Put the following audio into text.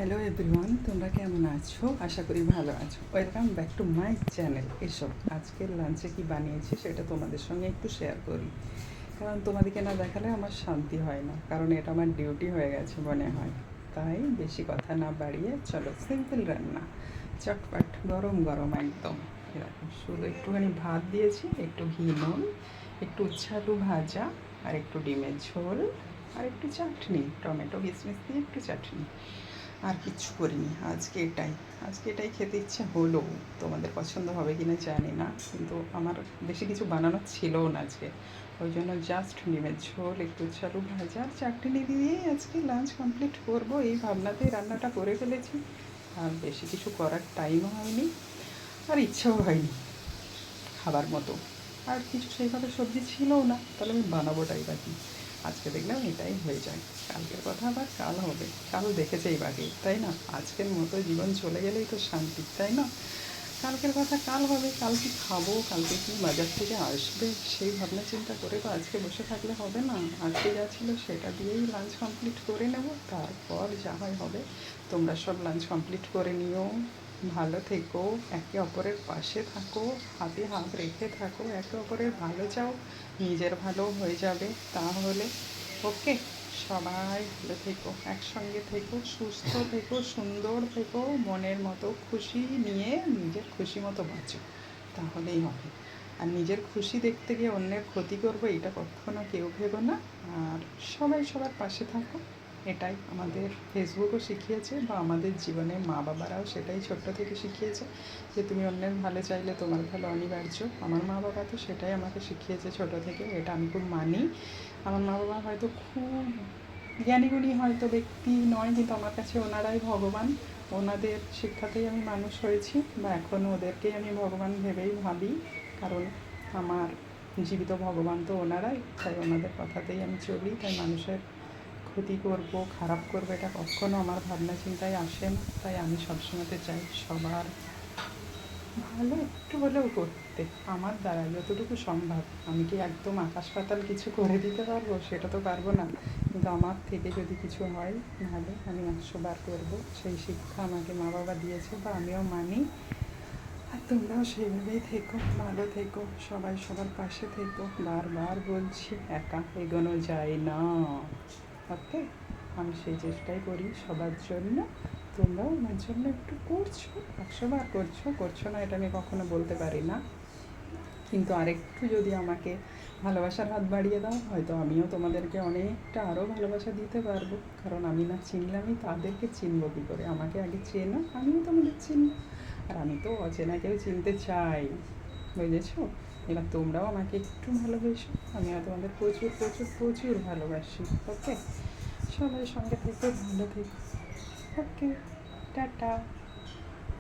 Hello everyone, তোমরা কেমন আছো? আশা করি ভালো আছো। Welcome back to my channel. এসো আজকের লাঞ্চে কি বানিয়েছি সেটা তোমাদের সঙ্গে একটু শেয়ার করি, কারণ তোমাদেরকে না দেখালে আমার শান্তি হয় না, কারণ এটা আমার ডিউটি হয়ে গেছে মনে হয়। তাই বেশি কথা না বাড়িয়ে চলো সিম্পল রান্না, চটপট গরম গরম একদম। এরকম শুধু একটুখানি ভাত দিয়েছি, একটু ঘি নুন, একটু উচ্ছে আলু ভাজা, আর একটু ডিমের ঝোল, আর একটু চাটনি, টমেটো কিশমিশ দিয়ে একটু চাটনি। আর কিচ্ছু করিনি, আজকে এটাই খেতে ইচ্ছে হলো। তোমাদের পছন্দ হবে কিনা জানি না, কিন্তু আমার বেশি কিছু বানানোর ছিলও না আজকে। ওই জন্য জাস্ট ডিমের ঝোল, একটু চালু ভাজা আর চাটনি দিয়েই আজকে লাঞ্চ কমপ্লিট করব, এই ভাবনাতেই রান্নাটা করে ফেলেছি। আর বেশি কিছু করার টাইমও হয়নি, আর ইচ্ছাও হয়নি খাবার মতো। আর কিছু সেইভাবে সবজি ছিলও না, তাহলে আমি বানাবোটাই বাকি। আজকে দেখলাম এটাই হয়ে যায়, কালকের কথা আবার কাল হবে, কাল দেখেছেই বাকি, তাই না? আজকের মতো জীবন চলে গেলেই তো শান্তি, তাই না? কালকের কথা কাল হবে, কাল কি খাবো, কালকে কি বাজার থেকে আসবে, সেই ভাবনা চিন্তা করে তো আজকে বসে থাকলে হবে না। আজকে যা ছিল সেটা দিয়েই লাঞ্চ কমপ্লিট করে নেব, তারপর যা হয় হবে। তোমরা সব লাঞ্চ কমপ্লিট করে নিও, ভালো থেকো, একে অপরের পাশে থাকো, হাতে হাত রেখে থাকো, একে অপরের ভালো চাও, নিজের ভালো হয়ে যাবে তাহলে। ওকে, সবাই ভালো থেকো, একসঙ্গে থেকো, সুস্থ থেকো, সুন্দর থেকো, মনের মতো খুশি নিয়ে নিজের খুশি মতো বাঁচো, তাহলেই হবে। আর নিজের খুশি দেখতে গিয়ে অন্যের ক্ষতি করবো এটা কখনো কেউ ভেবো না। আর সবাই সবার পাশে থাকো, এটাই আমাদের ফেসবুকও শিখিয়েছে, বা আমাদের জীবনে মা বাবারাও সেটাই ছোট্ট থেকে শিখিয়েছে, যে তুমি অন্যের ভালো চাইলে তোমার ভালো অনিবার্য। আমার মা বাবা তো সেটাই আমাকে শিখিয়েছে ছোটো থেকে, এটা আমি খুব মানি। আমার মা বাবা হয়তো খুব জ্ঞানীগুণী হয়তো ব্যক্তি নয়, কিন্তু আমার কাছে ওনারাই ভগবান। ওনাদের শিক্ষাতেই আমি মানুষ হয়েছি, বা এখনও ওদেরকেই আমি ভগবান ভেবেই ভাবি, কারণ আমার জীবিত ভগবান তো ওনারাই। তাই ওনাদের কথাতেই আমি চলি, তাই মানুষের ক্ষতি করব, খারাপ করবো এটা কখনও আমার ভাবনা চিন্তায় আসে না। তাই আমি সবসময়তে চাই সবার ভালো একটু হলেও করতে, আমার দ্বারা যতটুকু সম্ভব। আমি কি একদম আকাশ পাতাল কিছু করে দিতে পারবো? সেটা তো পারবো না, কিন্তু আমার থেকে যদি কিছু হয় ভালো, আমি 100 বার করবো। সেই শিক্ষা আমাকে মা বাবা দিয়েছে, বা আমিও মানি। আর তোমরাও সেইভাবেই থেকো, ভালো থেকো, সবাই সবার পাশে থেকো। বারবার বলছি, একা এগোনো যায় না। ওকে, আমি সেই চেষ্টাই করি সবার জন্য। তোমরাও আমার জন্য একটু করছো, 100 বার করছো, করছো না এটা আমি কখনো বলতে পারি না, কিন্তু আরেকটু যদি আমাকে ভালোবাসার হাত বাড়িয়ে দাও, হয়তো আমিও তোমাদেরকে অনেকটা আরও ভালোবাসা দিতে পারবো। কারণ আমি না চিনলে আমি তাদেরকে চিনবো কী করে? আমাকে আগে চেনো, আমিও তোমাদের চিনবো। আর আমি তো অচেনাকেও চিনতে চাই, বুঝেছো? এবার তোমরাও আমাকে একটু ভালোবেসো, আমিও তোমাদের প্রচুর প্রচুর প্রচুর ভালোবাসি। ওকে, সবাই সঙ্গে থেকে ভালো থেকো। ওকে, টাটা।